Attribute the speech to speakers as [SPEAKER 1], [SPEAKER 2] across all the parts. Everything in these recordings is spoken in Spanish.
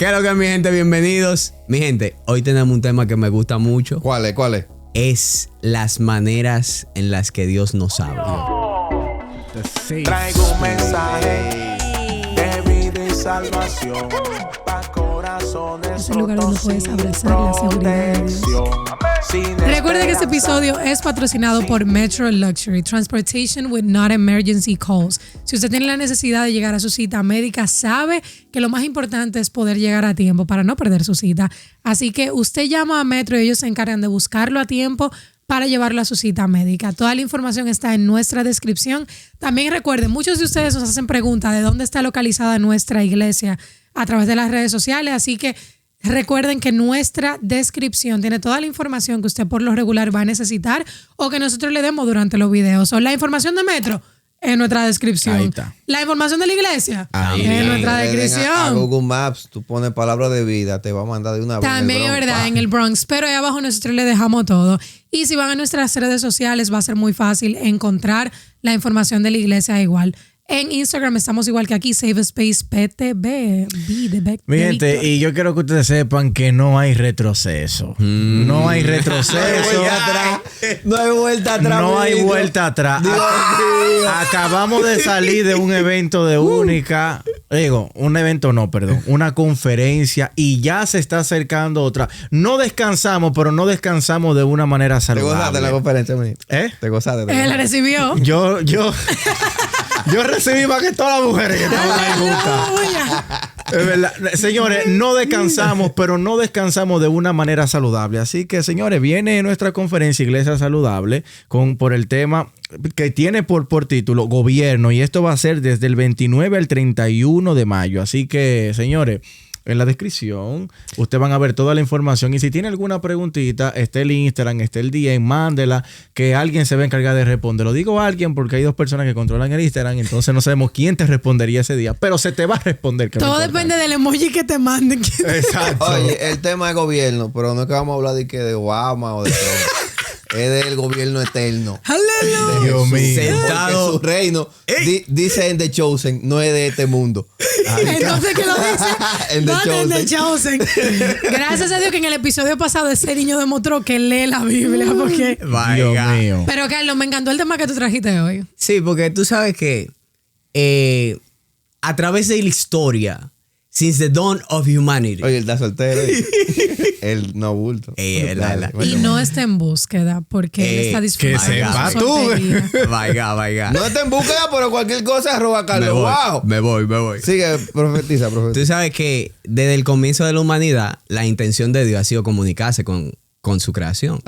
[SPEAKER 1] ¿Qué es lo que, mi gente? Bienvenidos. Mi gente, hoy tenemos un tema que me gusta mucho.
[SPEAKER 2] ¿Cuál es? ¿Cuál es?
[SPEAKER 1] Es las maneras en las que Dios nos habla.
[SPEAKER 3] Traigo un mensaje de vida y salvación para corazones
[SPEAKER 4] Es el lugar donde
[SPEAKER 3] rotos
[SPEAKER 4] puedes
[SPEAKER 3] sin
[SPEAKER 4] abrazar la seguridad de Dios.
[SPEAKER 3] protección, sin
[SPEAKER 4] Recuerda que este
[SPEAKER 3] esperanza.
[SPEAKER 4] episodio es patrocinado por Metro Luxury, Transportation with Not Emergency Calls. Si usted tiene la necesidad de llegar a su cita médica, sabe que lo más importante es poder llegar a tiempo para no perder su cita. Así que usted llama a Metro y ellos se encargan de buscarlo a tiempo para llevarlo a su cita médica. Toda la información está en nuestra descripción. También recuerden, muchos de ustedes nos hacen preguntas de dónde está localizada nuestra iglesia a través de las redes sociales, así que recuerden que nuestra descripción tiene toda la información que usted por lo regular va a necesitar o que nosotros le demos durante los videos. O la información de Metro en nuestra descripción.
[SPEAKER 2] Ahí está.
[SPEAKER 4] La información de la iglesia
[SPEAKER 2] Ahí
[SPEAKER 4] en
[SPEAKER 2] está.
[SPEAKER 4] nuestra
[SPEAKER 5] Le den
[SPEAKER 4] descripción.
[SPEAKER 5] a Google Maps, tú pones palabra de vida, te va a mandar de una vez.
[SPEAKER 4] También es verdad, en el Bronx, pero ahí abajo nosotros le dejamos todo. Y si van a nuestras redes sociales va a ser muy fácil encontrar la información de la iglesia igual. En Instagram estamos igual que aquí, Save Space PTB.
[SPEAKER 6] Mi gente, y yo quiero que ustedes sepan que no hay retroceso. No hay retroceso.
[SPEAKER 5] No hay vuelta atrás.
[SPEAKER 6] No hay
[SPEAKER 5] amiguito.
[SPEAKER 6] vuelta atrás.
[SPEAKER 5] Dios mío.
[SPEAKER 6] Acabamos de salir de un evento de única. Un evento no, perdón. Una conferencia y ya se está acercando otra. No descansamos, pero no descansamos de una manera
[SPEAKER 5] Te gozaste
[SPEAKER 6] saludable.
[SPEAKER 5] la conferencia, amiguito.
[SPEAKER 6] ¿Eh?
[SPEAKER 5] Te gozaste.
[SPEAKER 4] Él la recibió.
[SPEAKER 6] Yo recibí más que todas las mujeres que estaban ahí juntas.
[SPEAKER 4] Aleluya.
[SPEAKER 6] Es verdad. Señores, no descansamos, pero no descansamos de una manera saludable. Así que, señores, viene nuestra conferencia Iglesia Saludable por el tema que tiene por título Gobierno. Y esto va a ser desde el 29 al 31 de mayo. Así que, señores, en la descripción ustedes van a ver toda la información. Y si tiene alguna preguntita, está el Instagram, está el DM, mándela, que alguien se va a encargar de responder. Lo digo a alguien porque hay dos personas que controlan el Instagram, entonces no sabemos quién te respondería ese día, pero se te va a responder.
[SPEAKER 4] Todo depende del emoji que te manden.
[SPEAKER 6] Exacto.
[SPEAKER 5] Oye, el tema es gobierno, pero no es que vamos a hablar de Obama o de Trump. Es del gobierno eterno.
[SPEAKER 4] Aleluya.
[SPEAKER 6] Dios mío.
[SPEAKER 5] Sentado. Porque su reino, dice en The Chosen, no es de este mundo.
[SPEAKER 4] Entonces, ¿qué lo dice?
[SPEAKER 5] En The
[SPEAKER 4] ¿Dónde? En The Chosen. Gracias a Dios que en el episodio pasado ese niño demostró que lee la Biblia. Porque...
[SPEAKER 6] Dios mío.
[SPEAKER 4] Pero, Carlos, me encantó el tema que tú trajiste hoy.
[SPEAKER 1] Sí, porque tú sabes que a través de la historia, since the dawn of humanity.
[SPEAKER 5] Oye, él está soltero. Él no bulto.
[SPEAKER 4] Y no está en búsqueda porque él está disfrutando
[SPEAKER 6] que
[SPEAKER 4] de
[SPEAKER 6] sepa
[SPEAKER 4] su
[SPEAKER 6] tú.
[SPEAKER 4] soltería.
[SPEAKER 1] Vaya.
[SPEAKER 5] No está en búsqueda, pero cualquier cosa arroba Carlos. ¡Wow!
[SPEAKER 1] Me voy.
[SPEAKER 5] Sigue, profetiza.
[SPEAKER 1] Tú sabes que desde el comienzo de la humanidad, la intención de Dios ha sido comunicarse con su creación.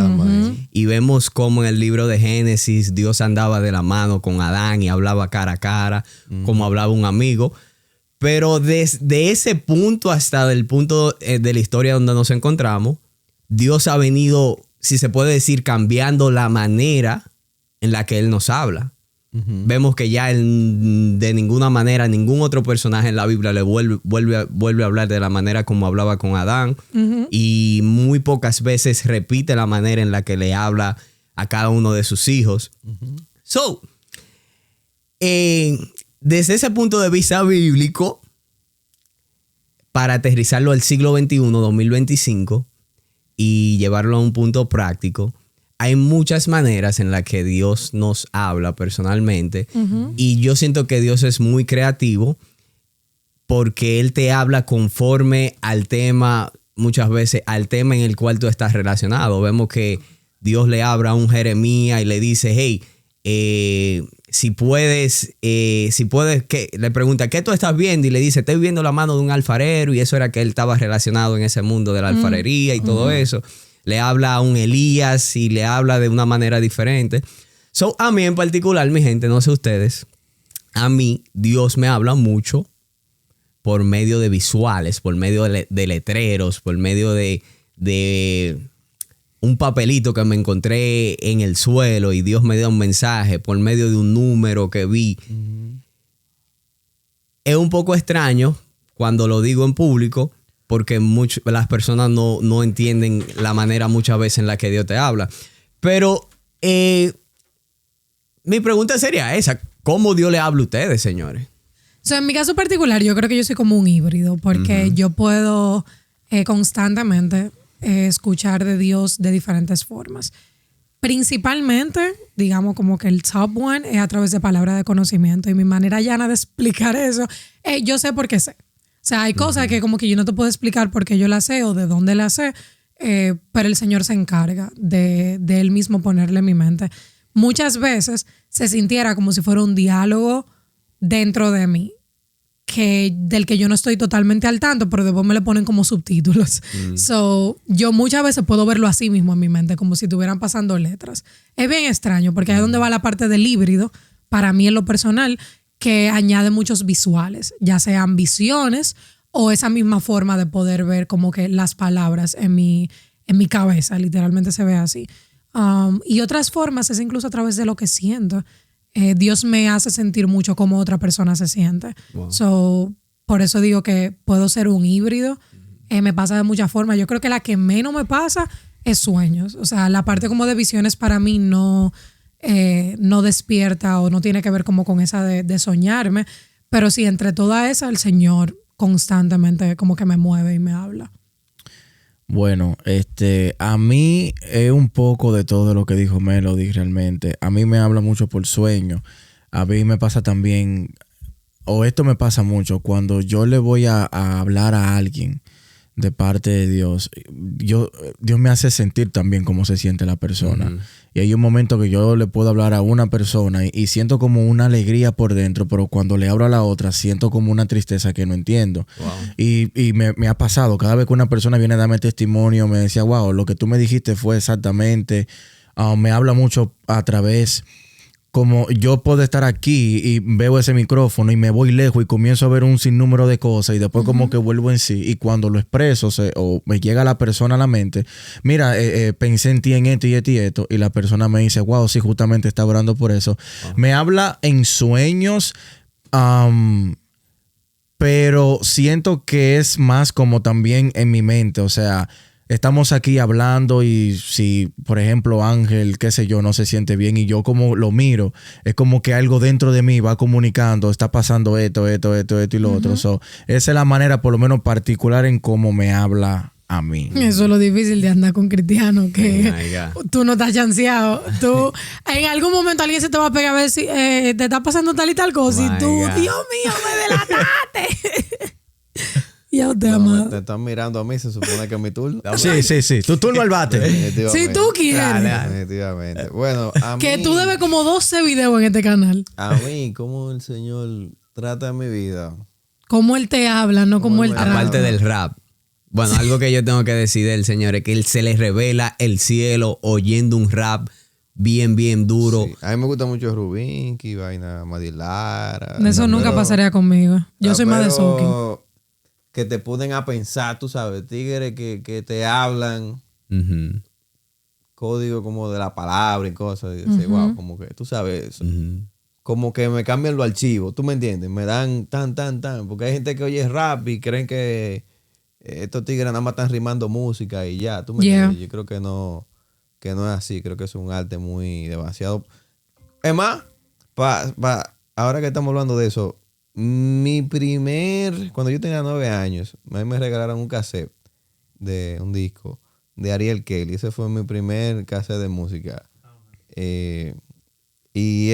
[SPEAKER 1] Y vemos cómo en el libro de Génesis Dios andaba de la mano con Adán y hablaba cara a cara, como hablaba un amigo. Pero desde ese punto hasta el punto de la historia donde nos encontramos, Dios ha venido, si se puede decir, cambiando la manera en la que Él nos habla. Vemos que ya de ninguna manera ningún otro personaje en la Biblia le vuelve a hablar de la manera como hablaba con Adán. Y muy pocas veces repite la manera en la que le habla a cada uno de sus hijos. Desde ese punto de vista bíblico, para aterrizarlo al siglo XXI, 2025, y llevarlo a un punto práctico, hay muchas maneras en las que Dios nos habla personalmente. Y yo siento que Dios es muy creativo porque Él te habla conforme al tema, muchas veces al tema en el cual tú estás relacionado. Vemos que Dios le habla a un Jeremías y le dice, hey, si puedes, que le pregunta, ¿qué tú estás viendo? Y le dice, estoy viendo la mano de un alfarero, y eso era que él estaba relacionado en ese mundo de la alfarería y todo eso. Le habla a un Elías y le habla de una manera diferente. A mí en particular, mi gente, no sé ustedes, a mí Dios me habla mucho por medio de visuales, por medio de letreros, por medio de un papelito que me encontré en el suelo y Dios me dio un mensaje por medio de un número que vi. Es un poco extraño cuando lo digo en público porque las personas no entienden la manera muchas veces en la que Dios te habla. Pero mi pregunta sería esa. ¿Cómo Dios le habla a ustedes, señores?
[SPEAKER 4] So, en mi caso particular, yo creo que yo soy como un híbrido, porque yo puedo constantemente escuchar de Dios de diferentes formas. Principalmente, digamos como que el top one es a través de palabras de conocimiento. Y mi manera llana de explicar eso, yo sé por qué sé. O sea, hay cosas que como que yo no te puedo explicar por qué yo las sé o de dónde las sé, pero el Señor se encarga de Él mismo ponerle en mi mente. Muchas veces se sintiera como si fuera un diálogo dentro de mí, del que yo no estoy totalmente al tanto, pero después me le ponen como subtítulos. So, yo muchas veces puedo verlo así mismo en mi mente, como si estuvieran pasando letras. Es bien extraño, porque ahí es donde va la parte del híbrido, para mí en lo personal, que añade muchos visuales, ya sean visiones o esa misma forma de poder ver como que las palabras en mi cabeza, literalmente se ve así. Y otras formas es incluso a través de lo que siento. Dios me hace sentir mucho como otra persona se siente. Wow. So, por eso digo que puedo ser un híbrido. Me pasa de muchas formas. Yo creo que la que menos me pasa es sueños. O sea, la parte como de visiones para mí no despierta o no tiene que ver como con esa de soñarme. Pero sí, entre toda esa, el Señor constantemente como que me mueve y me habla.
[SPEAKER 6] Bueno, a mí es un poco de todo lo que dijo Melody realmente. A mí me habla mucho por sueño. A mí me pasa también, o esto me pasa mucho, cuando yo le voy a hablar a alguien de parte de Dios, Dios me hace sentir también cómo se siente la persona. Uh-huh. Y hay un momento que yo le puedo hablar a una persona y siento como una alegría por dentro, pero cuando le hablo a la otra siento como una tristeza que no entiendo. Wow. Y me ha pasado, cada vez que una persona viene a darme testimonio, me decía, wow, lo que tú me dijiste fue exactamente, me habla mucho a través, como yo puedo estar aquí y veo ese micrófono y me voy lejos y comienzo a ver un sinnúmero de cosas y después como que vuelvo en sí, y cuando lo expreso o me llega la persona a la mente, mira, pensé en ti en esto y esto y esto, y la persona me dice, wow, sí, justamente estaba orando por eso. Me habla en sueños, pero siento que es más como también en mi mente, o sea, estamos aquí hablando y si, por ejemplo, Ángel, qué sé yo, no se siente bien y yo como lo miro, es como que algo dentro de mí va comunicando, está pasando esto y lo otro. So, esa es la manera, por lo menos particular, en cómo me habla a mí.
[SPEAKER 4] Eso es lo difícil de andar con cristianos, que tú no estás chanceado. Tú, en algún momento alguien se te va a pegar a ver si te está pasando tal y tal cosa y tú, Dios mío, me delataste. Ya te amado.
[SPEAKER 5] Te están mirando a mí, se supone que es mi turno.
[SPEAKER 6] Sí. Tu turno al bate.
[SPEAKER 4] Si tú quieres.
[SPEAKER 5] Definitivamente. Bueno, a mí...
[SPEAKER 4] Que tú debes como 12 videos en este canal.
[SPEAKER 5] A mí, cómo el Señor trata mi vida.
[SPEAKER 4] Cómo Él te habla, no cómo Él trata.
[SPEAKER 1] Aparte del rap. Bueno, algo que yo tengo que decir del Señor es que Él se le revela el cielo oyendo un rap bien duro.
[SPEAKER 5] Sí. A mí me gusta mucho Rubinki, vaina Madilara.
[SPEAKER 4] Eso nunca pasaría conmigo. Yo soy más de Soaking.
[SPEAKER 5] Que te ponen a pensar, tú sabes, tigres que te hablan código como de la palabra y cosas. Y dices, wow, como que tú sabes eso. Como que me cambian los archivos, ¿tú me entiendes? Me dan tan. Porque hay gente que oye rap y creen que estos tigres nada más están rimando música y ya, ¿tú me entiendes? Yo creo que no es así. Creo que es un arte muy demasiado. Es más, ahora que estamos hablando de eso, cuando yo tenía 9 años, a mí me regalaron un cassette de un disco de Ariel Kelly. Ese fue mi primer cassette de música. Y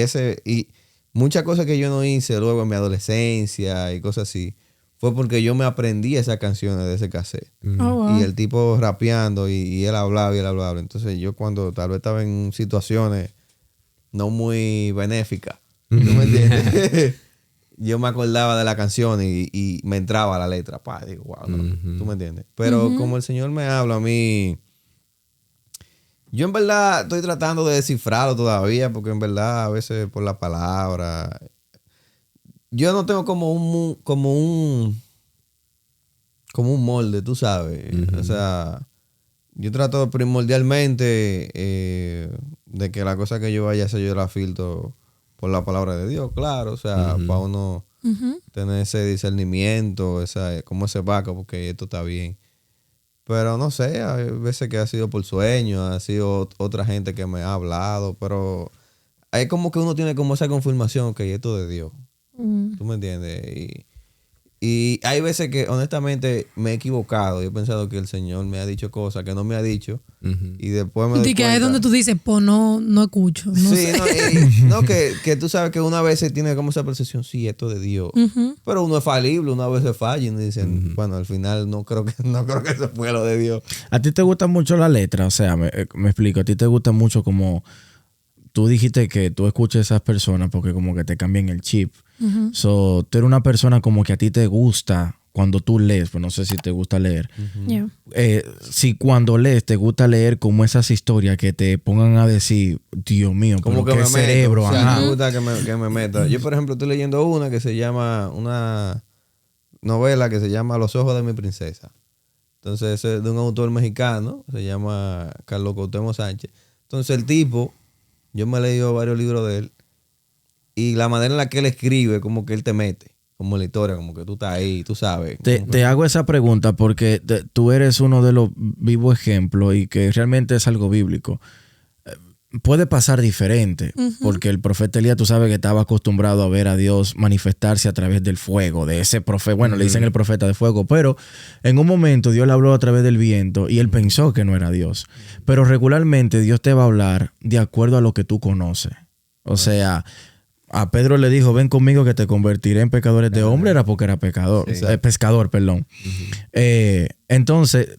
[SPEAKER 5] muchas cosas que yo no hice luego en mi adolescencia y cosas así, fue porque yo me aprendí esas canciones de ese cassette. Oh, wow. Y el tipo rapeando y él hablaba y él hablaba. Entonces yo cuando tal vez estaba en situaciones no muy benéficas, ¿tú me entiendes? Yo me acordaba de la canción y me entraba la letra. Digo, wow, no, ¿tú me entiendes? Pero como el Señor me habla a mí, yo en verdad estoy tratando de descifrarlo todavía, porque en verdad a veces por la palabra, yo no tengo como un molde, tú sabes. O sea, yo trato primordialmente de que la cosa que yo vaya a hacer yo la filtro por la palabra de Dios, claro. O sea, para uno tener ese discernimiento, cómo se va, porque esto está bien. Pero no sé, hay veces que ha sido por sueño, ha sido otra gente que me ha hablado, pero hay como que uno tiene como esa confirmación que esto es de Dios. ¿Tú me entiendes? Y hay veces que honestamente me he equivocado. Yo he pensado que el Señor me ha dicho cosas que no me ha dicho. Y después me doy
[SPEAKER 4] Y que
[SPEAKER 5] cuenta.
[SPEAKER 4] ahí es donde tú dices, pues no escucho. No
[SPEAKER 5] Sí,
[SPEAKER 4] sé.
[SPEAKER 5] no, que tú sabes que una vez tiene como esa percepción, sí, esto de Dios. Pero uno es falible, una vez se falla y uno dice, bueno, al final no creo que eso fue lo de Dios.
[SPEAKER 6] ¿A ti te gusta mucho la letra? O sea, me explico. ¿A ti te gusta mucho como... Tú dijiste que tú escuchas a esas personas porque como que te cambian el chip. So, tú eres una persona como que a ti te gusta cuando tú lees, pues no sé si te gusta leer.
[SPEAKER 4] Yeah.
[SPEAKER 6] Si cuando lees te gusta leer como esas historias que te pongan a decir, Dios mío,
[SPEAKER 5] Como que
[SPEAKER 6] qué
[SPEAKER 5] me
[SPEAKER 6] cerebro,
[SPEAKER 5] meto. O sea,
[SPEAKER 6] ajá.
[SPEAKER 5] me gusta que me meta. Yo, por ejemplo, estoy leyendo una novela que se llama Los ojos de mi princesa. Entonces, es de un autor mexicano, se llama Carlos Cuauhtémoc Sánchez. Entonces, el tipo, yo me he leído varios libros de él, y la manera en la que él escribe, como que él te mete, como en la historia, como que tú estás ahí, tú sabes.
[SPEAKER 6] Te hago esa pregunta porque tú eres uno de los vivos ejemplos y que realmente es algo bíblico. Puede pasar diferente, porque el profeta Elías, tú sabes que estaba acostumbrado a ver a Dios manifestarse a través del fuego, de ese profeta, bueno, le dicen el profeta de fuego, pero en un momento Dios le habló a través del viento y él pensó que no era Dios. Pero regularmente Dios te va a hablar de acuerdo a lo que tú conoces. O sea, a Pedro le dijo, ven conmigo que te convertiré en pecadores de hombre, era porque era pecador, pescador, perdón. Entonces,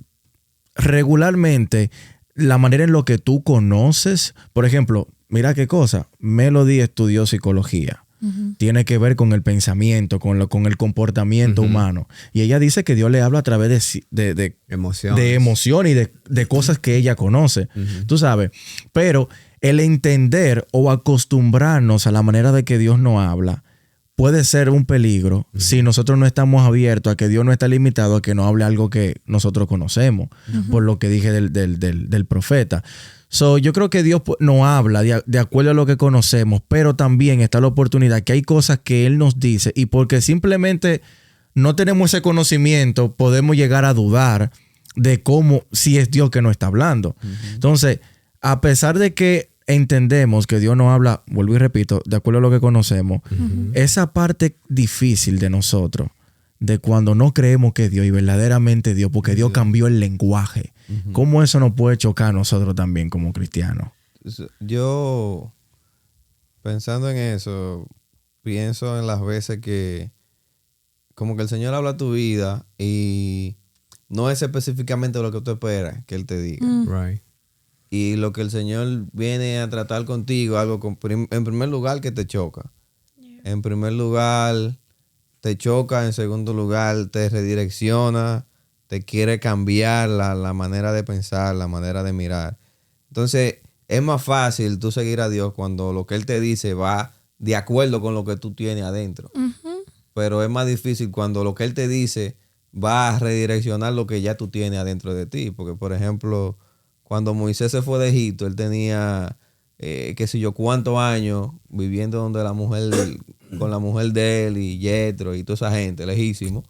[SPEAKER 6] regularmente la manera en lo que tú conoces, por ejemplo, mira qué cosa, Melody estudió psicología. Tiene que ver con el pensamiento, con el comportamiento humano. Y ella dice que Dios le habla a través de emoción y de cosas que ella conoce. Tú sabes, pero el entender o acostumbrarnos a la manera de que Dios nos habla puede ser un peligro si nosotros no estamos abiertos a que Dios no está limitado a que nos hable algo que nosotros conocemos, por lo que dije del profeta. So, yo creo que Dios nos habla de acuerdo a lo que conocemos, pero también está la oportunidad que hay cosas que Él nos dice y porque simplemente no tenemos ese conocimiento, podemos llegar a dudar de si es Dios que nos está hablando. Entonces, a pesar de que entendemos que Dios nos habla, vuelvo y repito, de acuerdo a lo que conocemos, esa parte difícil de nosotros, de cuando no creemos que Dios y verdaderamente Dios, porque Dios cambió el lenguaje, ¿cómo eso nos puede chocar a nosotros también como cristianos?
[SPEAKER 5] Yo, pensando en eso, pienso en las veces que como que el Señor habla a tu vida y no es específicamente lo que tú esperas que Él te diga.
[SPEAKER 1] Right.
[SPEAKER 5] Y lo que el Señor viene a tratar contigo, algo en primer lugar que te choca. En primer lugar te choca, en segundo lugar te redirecciona, te quiere cambiar la manera de pensar, la manera de mirar. Entonces es más fácil tú seguir a Dios cuando lo que Él te dice va de acuerdo con lo que tú tienes adentro. Pero es más difícil cuando lo que Él te dice va a redireccionar lo que ya tú tienes adentro de ti. Porque, por ejemplo, cuando Moisés se fue de Egipto, él tenía, qué sé yo, cuántos años viviendo donde con la mujer de él y Yetro y toda esa gente, lejísimo.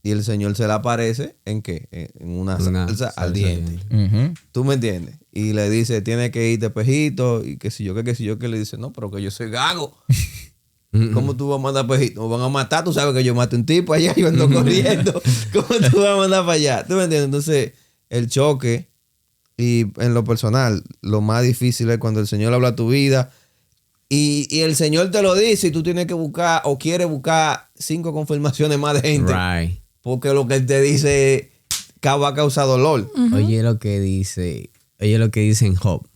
[SPEAKER 5] Y el Señor se le aparece, ¿en qué? En una salsa al diente. ¿Tú me entiendes? Y le dice, tiene que ir de pejito y qué sé yo, que le dice, no, pero que yo soy gago. ¿Cómo tú vas a mandar pejito? Me van a matar, tú sabes que yo maté un tipo allá, yo ando corriendo. ¿Cómo tú vas a mandar para allá? ¿Tú me entiendes? Entonces, el choque. Y en lo personal, lo más difícil es cuando el Señor habla a tu vida y el Señor te lo dice y tú tienes que buscar o quieres buscar 5 confirmaciones más de gente.
[SPEAKER 1] Right.
[SPEAKER 5] Porque lo que Él te dice va a causar dolor.
[SPEAKER 1] Oye lo que dice en Job.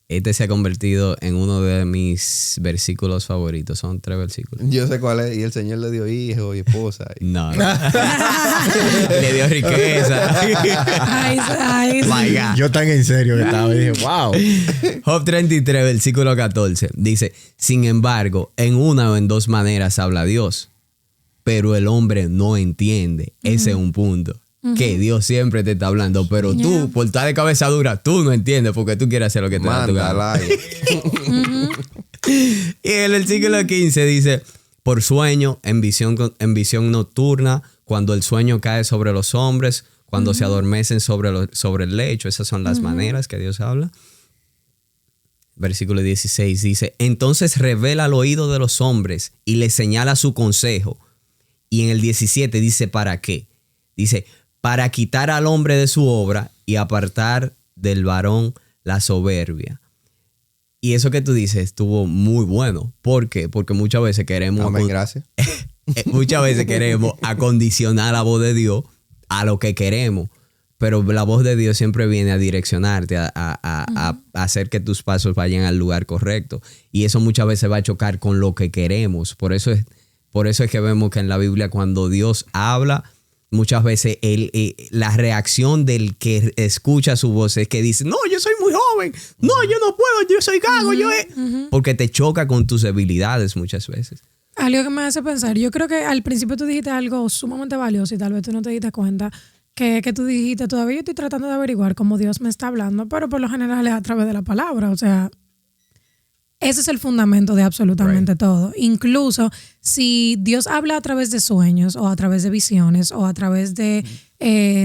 [SPEAKER 1] Este se ha convertido en uno de mis versículos favoritos. Son 3 versículos.
[SPEAKER 5] Yo sé cuál es. Y el Señor le dio hijo y esposa.
[SPEAKER 1] No. Le dio riqueza.
[SPEAKER 4] Ay,
[SPEAKER 1] My God.
[SPEAKER 6] Yo tan en serio que estaba y dije, wow.
[SPEAKER 1] Job 33, versículo 14. Dice, sin embargo, en una o en 2 maneras habla Dios, pero el hombre no entiende. Ese es un punto. Que Dios siempre te está hablando, pero tú, por estar de cabeza dura, tú no entiendes porque tú quieres hacer lo que te da tu gana. Y el versículo 15 dice, por sueño, en visión nocturna, cuando el sueño cae sobre los hombres, cuando se adormecen sobre el lecho. Esas son las maneras que Dios habla. versículo 16, dice, entonces revela al oído de los hombres y les señala su consejo. Y en el 17 dice, ¿para qué? Dice, para quitar al hombre de su obra y apartar del varón la soberbia. Y eso que tú dices estuvo muy bueno. ¿Por qué? Porque muchas veces queremos...
[SPEAKER 5] Amén, gracias.
[SPEAKER 1] Muchas veces queremos acondicionar la voz de Dios a lo que queremos. Pero la voz de Dios siempre viene a direccionarte, a hacer que tus pasos vayan al lugar correcto. Y eso muchas veces va a chocar con lo que queremos. Por eso es que vemos que en la Biblia cuando Dios habla, muchas veces la reacción del que escucha su voz es que dice, no, yo soy muy joven, no, yo no puedo, yo soy gago, porque te choca con tus debilidades muchas veces.
[SPEAKER 4] Algo que me hace pensar, yo creo que al principio tú dijiste algo sumamente valioso y tal vez tú no te diste cuenta que tú dijiste, todavía yo estoy tratando de averiguar cómo Dios me está hablando, pero por lo general es a través de la palabra, o sea, ese es el fundamento de absolutamente todo. Incluso si Dios habla a través de sueños o a través de visiones o a través de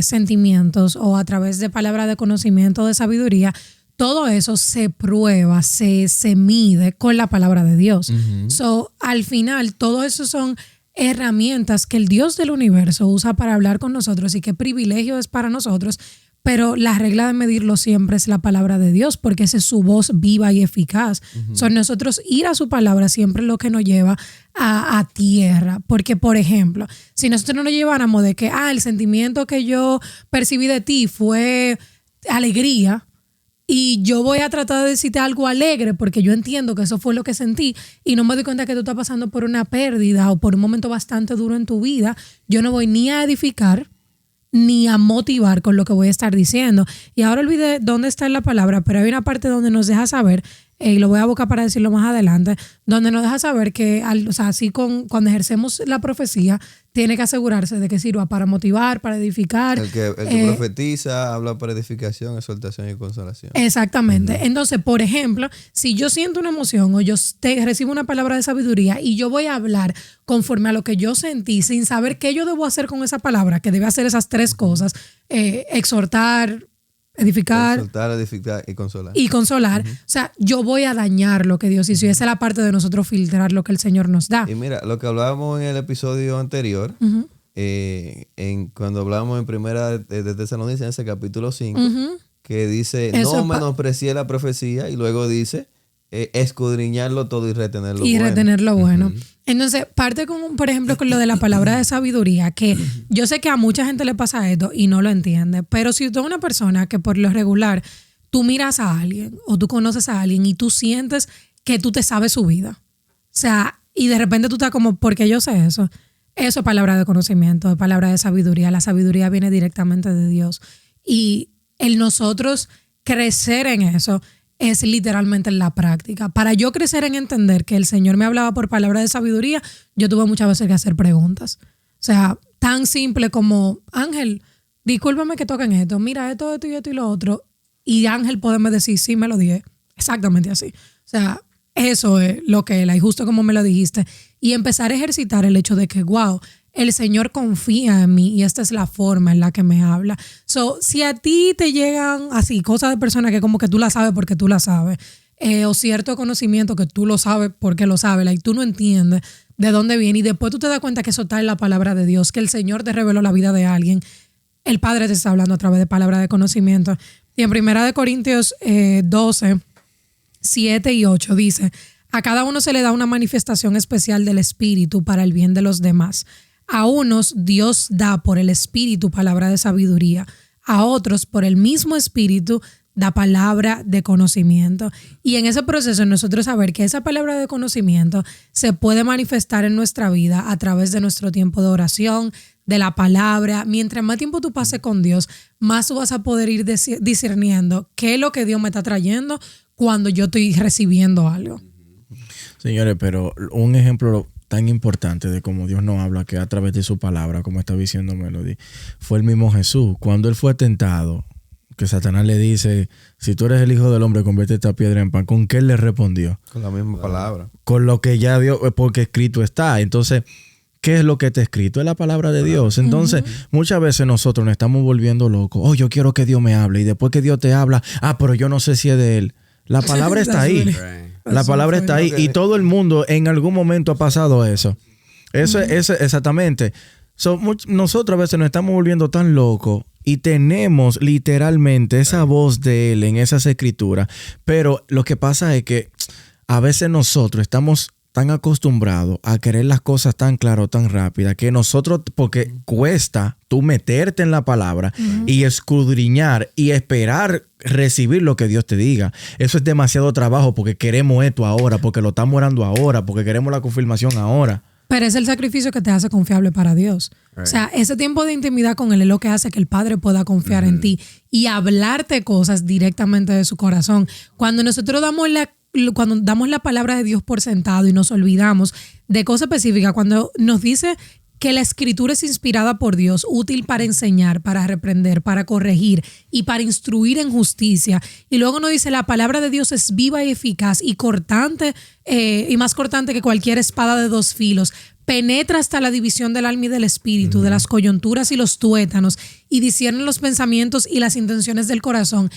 [SPEAKER 4] sentimientos o a través de palabras de conocimiento, de sabiduría, todo eso se prueba, se mide con la palabra de Dios. So, al final, todo eso son herramientas que el Dios del universo usa para hablar con nosotros y qué privilegio es para nosotros. Pero la regla de medirlo siempre es la palabra de Dios, porque esa es su voz viva y eficaz. Son nosotros ir a su palabra siempre lo que nos lleva a tierra. Porque, por ejemplo, si nosotros no nos lleváramos de que el sentimiento que yo percibí de ti fue alegría, y yo voy a tratar de decirte algo alegre porque yo entiendo que eso fue lo que sentí y no me doy cuenta que tú estás pasando por una pérdida o por un momento bastante duro en tu vida, yo no voy ni a edificar ni a motivar con lo que voy a estar diciendo. Y ahora olvidé dónde está en la palabra, pero hay una parte donde nos deja saber, y lo voy a buscar para decirlo más adelante, donde nos deja saber que así cuando ejercemos la profecía, tiene que asegurarse de que sirva para motivar, para edificar.
[SPEAKER 5] El que profetiza habla para edificación, exhortación y consolación.
[SPEAKER 4] Exactamente. Entonces, por ejemplo, si yo siento una emoción o yo recibo una palabra de sabiduría y yo voy a hablar conforme a lo que yo sentí, sin saber qué yo debo hacer con esa palabra, que debe hacer esas tres cosas, exhortar, edificar y consolar. O sea, yo voy a dañar lo que Dios hizo y esa es la parte de nosotros filtrar lo que el Señor nos da.
[SPEAKER 5] Y mira, lo que hablábamos en el episodio anterior, cuando hablábamos en primera de Tesalonicenses, capítulo 5, que dice, no menosprecie la profecía, y luego dice, escudriñarlo todo y retenerlo bueno.
[SPEAKER 4] Retenerlo bueno. Entonces, parte con, por ejemplo, con lo de la palabra de sabiduría, que yo sé que a mucha gente le pasa esto y no lo entiende, pero si tú eres una persona que por lo regular tú miras a alguien o tú conoces a alguien y tú sientes que tú te sabes su vida, o sea, y de repente tú estás como, ¿por qué yo sé eso? Eso es palabra de conocimiento, es palabra de sabiduría. La sabiduría viene directamente de Dios. Y el nosotros crecer en eso es literalmente en la práctica. Para yo crecer en entender que el Señor me hablaba por palabra de sabiduría, yo tuve muchas veces que hacer preguntas. O sea, tan simple como, Ángel, discúlpame que toquen esto, mira esto y esto y lo otro. Y Ángel poderme decir, sí, me lo dije. Exactamente así. O sea, eso es lo que era, y justo como me lo dijiste. Y empezar a ejercitar el hecho de que, wow, el Señor confía en mí y esta es la forma en la que me habla. So, si a ti te llegan así cosas de personas que como que tú la sabes porque tú la sabes, o cierto conocimiento que tú lo sabes porque lo sabes, y tú no entiendes de dónde viene y después tú te das cuenta que eso está en la palabra de Dios, que el Señor te reveló la vida de alguien, el Padre te está hablando a través de palabra de conocimiento. Y en 1 Corintios 12, 7 y 8 dice, a cada uno se le da una manifestación especial del Espíritu para el bien de los demás. A unos Dios da por el Espíritu palabra de sabiduría, a otros por el mismo Espíritu da palabra de conocimiento. Y en ese proceso nosotros saber que esa palabra de conocimiento se puede manifestar en nuestra vida a través de nuestro tiempo de oración, de la palabra. Mientras más tiempo tú pases con Dios, más tú vas a poder ir discerniendo qué es lo que Dios me está trayendo cuando yo estoy recibiendo algo.
[SPEAKER 6] Señores, pero un ejemplo tan importante de cómo Dios nos habla, que a través de su palabra, como está diciendo Melody, fue el mismo Jesús. Cuando él fue tentado, que Satanás le dice, si tú eres el Hijo del Hombre, convierte esta piedra en pan. ¿Con qué él le respondió?
[SPEAKER 5] Con la misma palabra.
[SPEAKER 6] Con lo que ya Dios, porque escrito está. Entonces, ¿qué es lo que está escrito? Es la palabra de Dios. Entonces, muchas veces nosotros nos estamos volviendo locos. Oh, yo quiero que Dios me hable. Y después que Dios te habla, pero yo no sé si es de él. La palabra está ahí. La palabra está ahí. Y todo el mundo en algún momento ha pasado eso. Eso exactamente. Nosotros a veces nos estamos volviendo tan locos y tenemos literalmente esa voz de Él en esas escrituras. Pero lo que pasa es que a veces nosotros estamos tan acostumbrados a querer las cosas tan claro, tan rápidas, que nosotros, porque cuesta tú meterte en la palabra y escudriñar y esperar recibir lo que Dios te diga. Eso es demasiado trabajo porque queremos esto ahora, porque lo estamos orando ahora, porque queremos la confirmación ahora.
[SPEAKER 4] Pero es el sacrificio que te hace confiable para Dios. Right. O sea, ese tiempo de intimidad con Él es lo que hace que el Padre pueda confiar en ti y hablarte cosas directamente de su corazón. Cuando nosotros cuando damos la palabra de Dios por sentado y nos olvidamos de cosas específicas, cuando nos dice que la escritura es inspirada por Dios, útil para enseñar, para reprender, para corregir y para instruir en justicia. Y luego nos dice la palabra de Dios es viva y eficaz y cortante, y más cortante que cualquier espada de dos filos. Penetra hasta la división del alma y del espíritu, de las coyunturas y los tuétanos, y discierne los pensamientos y las intenciones del corazón.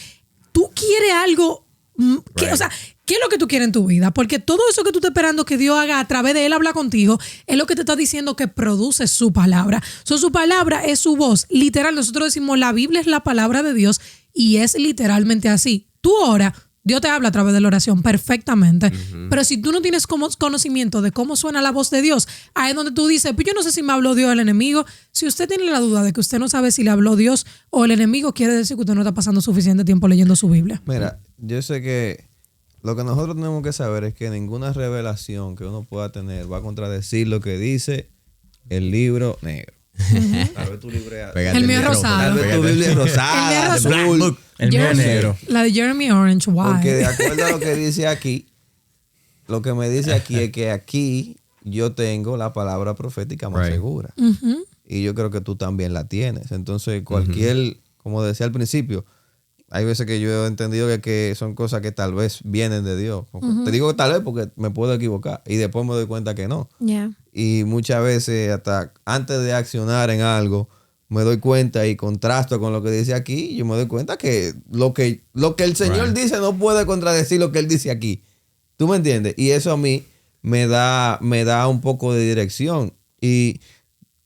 [SPEAKER 4] Tú quieres algo o sea, ¿qué es lo que tú quieres en tu vida? Porque todo eso que tú estás esperando que Dios haga a través de Él habla contigo es lo que te está diciendo que produce su palabra. Su palabra es su voz. Literal, nosotros decimos la Biblia es la palabra de Dios y es literalmente así. Tú oras, Dios te habla a través de la oración perfectamente. Pero si tú no tienes conocimiento de cómo suena la voz de Dios, ahí es donde tú dices, pues yo no sé si me habló Dios o el enemigo. Si usted tiene la duda de que usted no sabe si le habló Dios o el enemigo, quiere decir que usted no está pasando suficiente tiempo leyendo su Biblia.
[SPEAKER 5] Mira, yo sé que lo que nosotros tenemos que saber es que ninguna revelación que uno pueda tener va a contradecir lo que dice el libro negro. Tal vez tu libro
[SPEAKER 4] el mío es rosado.
[SPEAKER 5] Tal vez tu Biblia es rosada.
[SPEAKER 6] El mío es negro.
[SPEAKER 4] La de Jeremy Orange, why?
[SPEAKER 5] Porque de acuerdo a lo que dice aquí, lo que me dice aquí es que aquí yo tengo la palabra profética más segura. Y yo creo que tú también la tienes. Entonces, como decía al principio, hay veces que yo he entendido que son cosas que tal vez vienen de Dios. Te digo que tal vez porque me puedo equivocar y después me doy cuenta que no.
[SPEAKER 4] Yeah.
[SPEAKER 5] Y muchas veces hasta antes de accionar en algo me doy cuenta y contrasto con lo que dice aquí y yo me doy cuenta que lo que el Señor dice no puede contradecir lo que Él dice aquí. ¿Tú me entiendes? Y eso a mí me da un poco de dirección. Y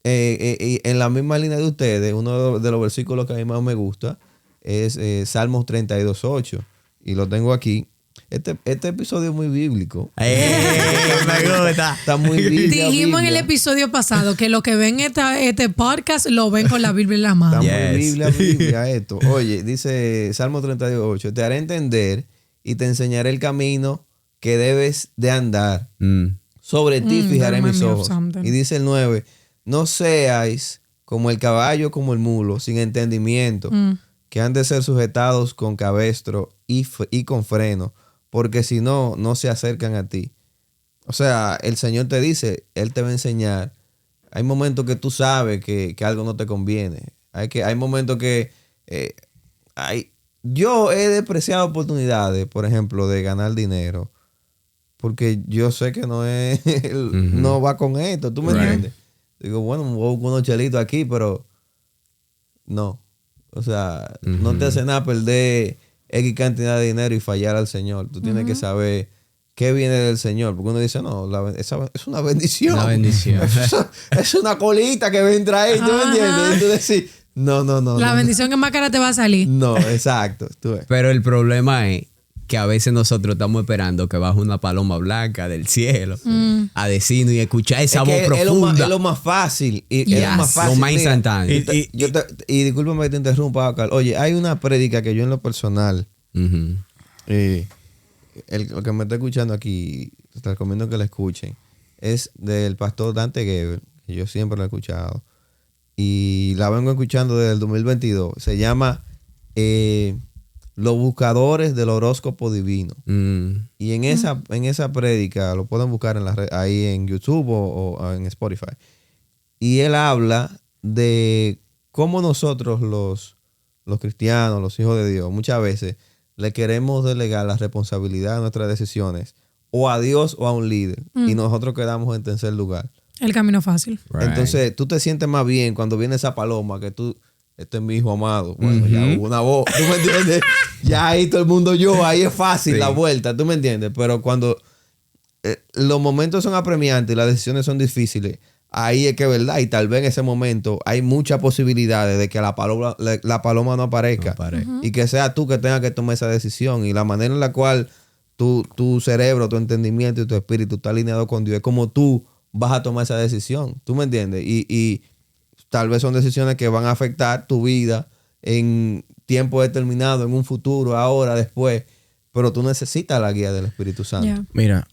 [SPEAKER 5] en la misma línea de ustedes, uno de los versículos que a mí más me gusta es Salmos 32:8 y lo tengo aquí. Este episodio es muy bíblico.
[SPEAKER 1] Me gusta.
[SPEAKER 5] Está muy bíblico.
[SPEAKER 4] Dijimos en el episodio pasado que lo que ven este podcast lo ven con la Biblia en la mano.
[SPEAKER 5] Está muy Biblia esto. Oye, dice Salmo 32:8, te haré entender y te enseñaré el camino que debes de andar. Sobre ti fijaré mis ojos. Y dice el 9, no seáis como el caballo, como el mulo, sin entendimiento, que han de ser sujetados con cabestro y con freno, porque si no, no se acercan a ti. O sea, el Señor te dice, Él te va a enseñar. Hay momentos que tú sabes que algo no te conviene. Hay momentos que yo he despreciado oportunidades, por ejemplo, de ganar dinero, porque yo sé que no va con esto. ¿Tú me entiendes? Digo, bueno, me voy con unos chelitos aquí, pero no. O sea, no te hace nada perder X cantidad de dinero y fallar al Señor. Tú tienes que saber qué viene del Señor. Porque uno dice, no, es una bendición.
[SPEAKER 1] Una bendición.
[SPEAKER 5] Es una colita que vendrá ahí. ¿Tú me entiendes? Y tú decís, no.
[SPEAKER 4] La bendición que más cara te va a salir.
[SPEAKER 5] No, exacto. Tú ves.
[SPEAKER 1] Pero el problema es que a veces nosotros estamos esperando que baje una paloma blanca del cielo a decirnos y escuchar esa voz profunda.
[SPEAKER 5] Es lo más fácil. Es lo más fácil.
[SPEAKER 1] Lo más instantáneo.
[SPEAKER 5] Y discúlpame que te interrumpa, Carl. Oye, hay una prédica que yo en lo personal, lo que me está escuchando aquí, te recomiendo que la escuchen, es del pastor Dante Gebel, que yo siempre lo he escuchado. Y la vengo escuchando desde el 2022. Se llama Los buscadores del horóscopo divino. Y en esa prédica, lo pueden buscar ahí en YouTube o en Spotify. Y él habla de cómo nosotros los cristianos, los hijos de Dios, muchas veces le queremos delegar la responsabilidad de nuestras decisiones o a Dios o a un líder. Y nosotros quedamos en tercer lugar.
[SPEAKER 4] El camino fácil.
[SPEAKER 5] Entonces, tú te sientes más bien cuando viene esa paloma que tú este es mi hijo amado. Bueno, ya hubo una voz, ¿tú me entiendes? Ya ahí todo el mundo ahí es fácil la vuelta, ¿tú me entiendes? Pero cuando los momentos son apremiantes y las decisiones son difíciles, ahí es que es verdad. Y tal vez en ese momento hay muchas posibilidades de que la paloma no aparezca. Y que sea tú que tengas que tomar esa decisión. Y la manera en la cual tu cerebro, tu entendimiento y tu espíritu está alineado con Dios es como tú vas a tomar esa decisión. ¿Tú me entiendes? Y tal vez son decisiones que van a afectar tu vida en tiempo determinado, en un futuro, ahora, después. Pero tú necesitas la guía del Espíritu Santo.
[SPEAKER 4] Yeah.
[SPEAKER 6] Mira,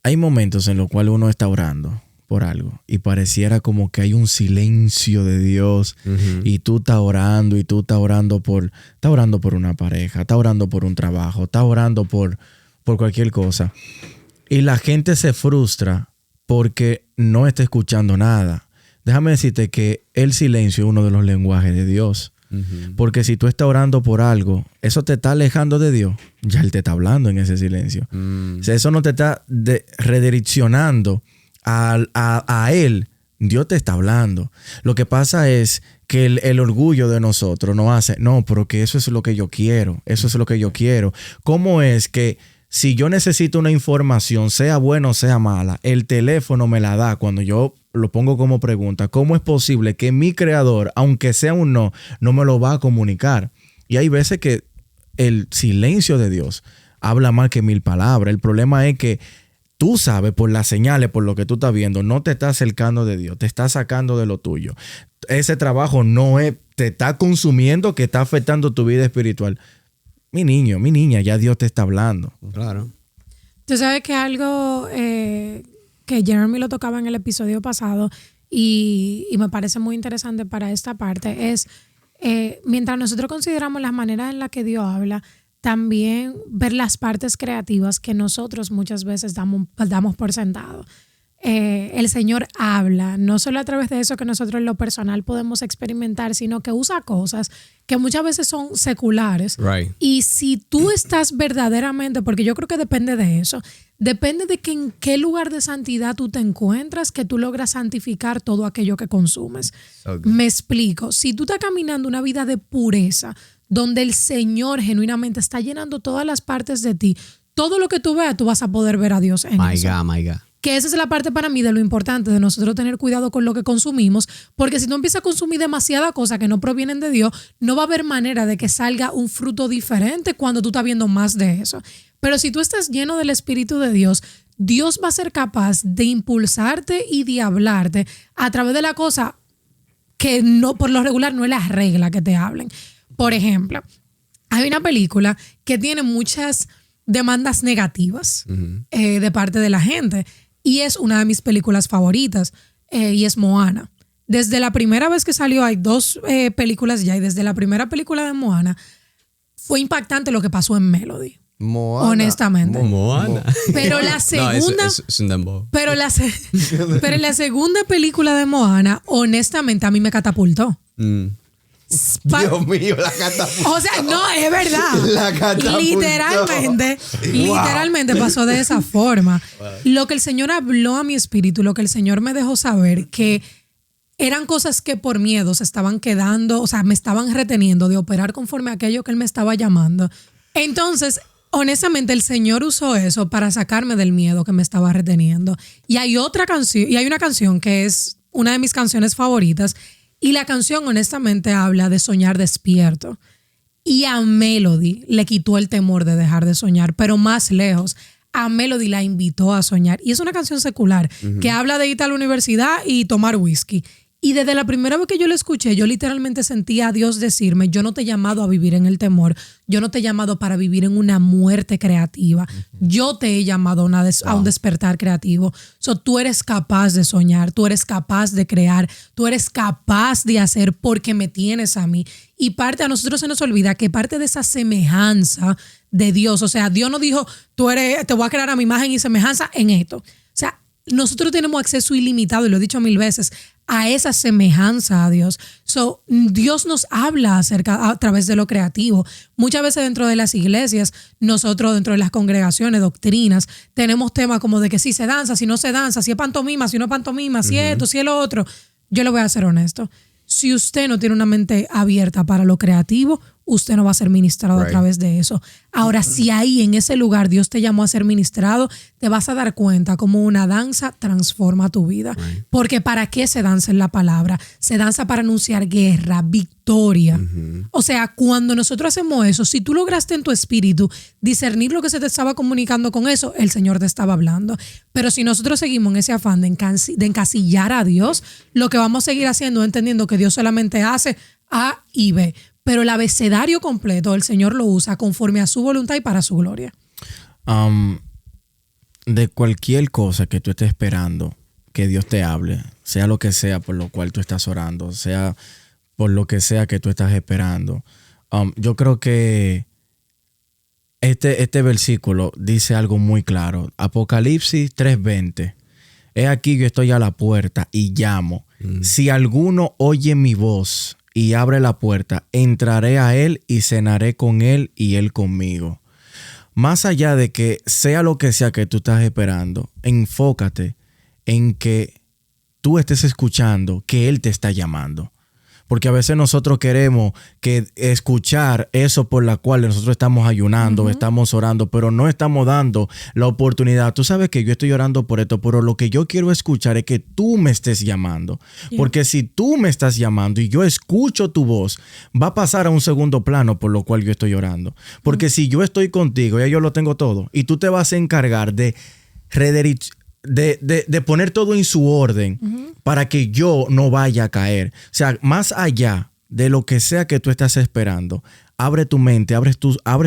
[SPEAKER 6] hay momentos en los cuales uno está orando por algo y pareciera como que hay un silencio de Dios y tú estás orando por una pareja, estás orando por un trabajo, estás orando por cualquier cosa y la gente se frustra porque no está escuchando nada. Déjame decirte que el silencio es uno de los lenguajes de Dios. Porque si tú estás orando por algo, eso te está alejando de Dios. Ya Él te está hablando en ese silencio. O sea, eso no te está redireccionando a Él. Dios te está hablando. Lo que pasa es que el orgullo de nosotros nos hace, no, pero que eso es lo que yo quiero. Eso es lo que yo quiero. ¿Cómo es que si yo necesito una información, sea buena o sea mala, el teléfono me la da cuando yo lo pongo como pregunta? ¿Cómo es posible que mi creador, aunque sea un no me lo va a comunicar? Y hay veces que el silencio de Dios habla más que 1000 palabras. El problema es que tú sabes por las señales, por lo que tú estás viendo, no te estás acercando de Dios, te estás sacando de lo tuyo. Ese trabajo te está consumiendo, que está afectando tu vida espiritual. Mi niño, mi niña, ya Dios te está hablando.
[SPEAKER 1] Claro.
[SPEAKER 4] Tú sabes que algo que Jeremy lo tocaba en el episodio pasado y me parece muy interesante para esta parte es, mientras nosotros consideramos las maneras en las que Dios habla, también ver las partes creativas que nosotros muchas veces damos por sentado. El Señor habla, no solo a través de eso que nosotros en lo personal podemos experimentar, sino que usa cosas que muchas veces son seculares.
[SPEAKER 1] Right.
[SPEAKER 4] Y si tú estás verdaderamente, porque yo creo que depende de eso, depende de que en qué lugar de santidad tú te encuentras, que tú logras santificar todo aquello que consumes.
[SPEAKER 1] Okay.
[SPEAKER 4] Me explico. Si tú estás caminando una vida de pureza, donde el Señor genuinamente está llenando todas las partes de ti, todo lo que tú veas, tú vas a poder ver a Dios en eso.
[SPEAKER 1] My God.
[SPEAKER 4] Que esa es la parte para mí de lo importante de nosotros tener cuidado con lo que consumimos, porque si tú empiezas a consumir demasiada cosa que no provienen de Dios, no va a haber manera de que salga un fruto diferente cuando tú estás viendo más de eso. Pero si tú estás lleno del Espíritu de Dios, Dios va a ser capaz de impulsarte y de hablarte a través de la cosa que no, por lo regular no es la regla que te hablen. Por ejemplo, hay una película que tiene muchas demandas negativas de parte de la gente. Y es una de mis películas favoritas, y es Moana. Desde la primera vez que salió, hay 2 películas ya, y desde la primera película de Moana, fue impactante lo que pasó en Melody.
[SPEAKER 5] Moana.
[SPEAKER 4] Honestamente.
[SPEAKER 1] Moana.
[SPEAKER 4] Pero la segunda...
[SPEAKER 1] No, es un dembow.
[SPEAKER 4] Pero la segunda película de Moana, honestamente, a mí me catapultó.
[SPEAKER 5] Dios mío, la catapultó.
[SPEAKER 4] O sea, no, es verdad.
[SPEAKER 5] La catapultó.
[SPEAKER 4] Literalmente pasó de esa forma. Wow. Lo que el Señor habló a mi espíritu, lo que el Señor me dejó saber, que eran cosas que por miedo se estaban quedando, o sea, me estaban reteniendo de operar conforme a aquello que Él me estaba llamando. Entonces, honestamente, el Señor usó eso para sacarme del miedo que me estaba reteniendo. Y hay otra canción, y hay una canción que es una de mis canciones favoritas. Y la canción honestamente habla de soñar despierto. Y a Melody le quitó el temor de dejar de soñar, pero más lejos. A Melody la invitó a soñar. Y es una canción secular que habla de ir a la universidad y tomar whisky. Y desde la primera vez que yo la escuché, yo literalmente sentía a Dios decirme, yo no te he llamado a vivir en el temor, yo no te he llamado para vivir en una muerte creativa, yo te he llamado a un despertar creativo. Tú eres capaz de soñar, tú eres capaz de crear, tú eres capaz de hacer porque me tienes a mí. Y a nosotros se nos olvida que parte de esa semejanza de Dios, o sea, Dios no dijo, te voy a crear a mi imagen y semejanza en esto. O sea, nosotros tenemos acceso ilimitado, y lo he dicho 1000 veces, a esa semejanza a Dios. Dios nos habla a través de lo creativo. Muchas veces dentro de las iglesias, nosotros dentro de las congregaciones, doctrinas, tenemos temas como de que si se danza, si no se danza, si es pantomima, si no es pantomima, si esto, si es lo otro. Yo le voy a ser honesto. Si usted no tiene una mente abierta para lo creativo, usted no va a ser ministrado a través de eso. Ahora, si ahí en ese lugar Dios te llamó a ser ministrado, te vas a dar cuenta cómo una danza transforma tu vida. Porque ¿para qué se danza en la palabra? Se danza para anunciar guerra, victoria. O sea, cuando nosotros hacemos eso, si tú lograste en tu espíritu discernir lo que se te estaba comunicando con eso, el Señor te estaba hablando. Pero si nosotros seguimos en ese afán de encasillar a Dios, lo que vamos a seguir haciendo es entendiendo que Dios solamente hace A y B. Pero el abecedario completo el Señor lo usa conforme a su voluntad y para su gloria.
[SPEAKER 6] De cualquier cosa que tú estés esperando que Dios te hable, sea lo que sea por lo cual tú estás orando, sea por lo que sea que tú estás esperando, yo creo que este versículo dice algo muy claro. Apocalipsis 3:20. He aquí yo estoy a la puerta y llamo. Si alguno oye mi voz y abre la puerta, entraré a él y cenaré con él y él conmigo. Más allá de que sea lo que sea que tú estás esperando, enfócate en que tú estés escuchando que él te está llamando. Porque a veces nosotros queremos que escuchar eso por la cual nosotros estamos ayunando, estamos orando, pero no estamos dando la oportunidad. Tú sabes que yo estoy orando por esto, pero lo que yo quiero escuchar es que tú me estés llamando. Porque si tú me estás llamando y yo escucho tu voz, va a pasar a un segundo plano por lo cual yo estoy orando. Porque si yo estoy contigo, ya yo lo tengo todo, y tú te vas a encargar de poner todo en su orden para que yo no vaya a caer. O sea, más allá de lo que sea que tú estás esperando, abre tu mente, abre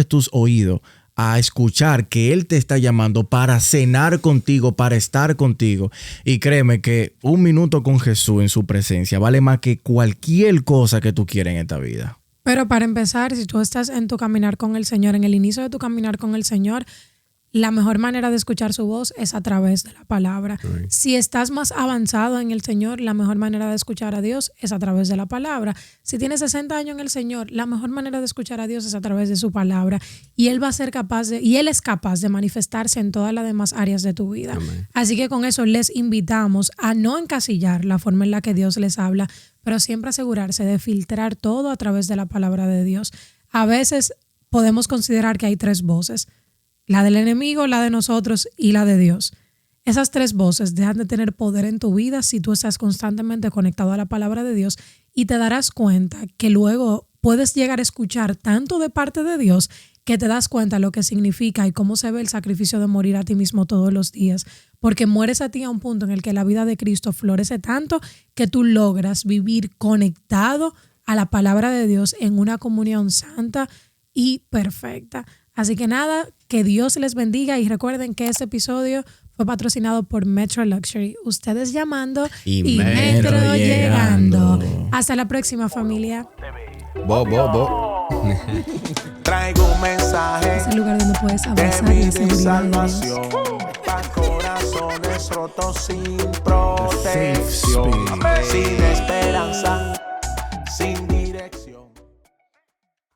[SPEAKER 6] tus oídos a escuchar que Él te está llamando para cenar contigo, para estar contigo. Y créeme que 1 minuto con Jesús en su presencia vale más que cualquier cosa que tú quieras en esta vida.
[SPEAKER 4] Pero para empezar, si tú estás en tu caminar con el Señor, en el inicio de tu caminar con el Señor, la mejor manera de escuchar su voz es a través de la palabra. Si estás más avanzado en el Señor, la mejor manera de escuchar a Dios es a través de la palabra. Si tienes 60 años en el Señor, la mejor manera de escuchar a Dios es a través de su palabra. Y Él va a ser y Él es capaz de manifestarse en todas las demás áreas de tu vida. Amén. Así que con eso les invitamos a no encasillar la forma en la que Dios les habla, pero siempre asegurarse de filtrar todo a través de la palabra de Dios. A veces podemos considerar que hay 3 voces. La del enemigo, la de nosotros y la de Dios. Esas 3 voces dejan de tener poder en tu vida si tú estás constantemente conectado a la palabra de Dios, y te darás cuenta que luego puedes llegar a escuchar tanto de parte de Dios que te das cuenta lo que significa y cómo se ve el sacrificio de morir a ti mismo todos los días, porque mueres a ti a un punto en el que la vida de Cristo florece tanto que tú logras vivir conectado a la palabra de Dios en una comunión santa y perfecta. Así que nada, que Dios les bendiga, y recuerden que este episodio fue patrocinado por Metro Luxury. Ustedes llamando y Metro llegando. Hasta la próxima, familia.
[SPEAKER 3] Traigo un mensaje.
[SPEAKER 4] Es el lugar donde puedes abrazar
[SPEAKER 3] de
[SPEAKER 4] la seguridad
[SPEAKER 3] salvación para corazones rotos sin protección. Sin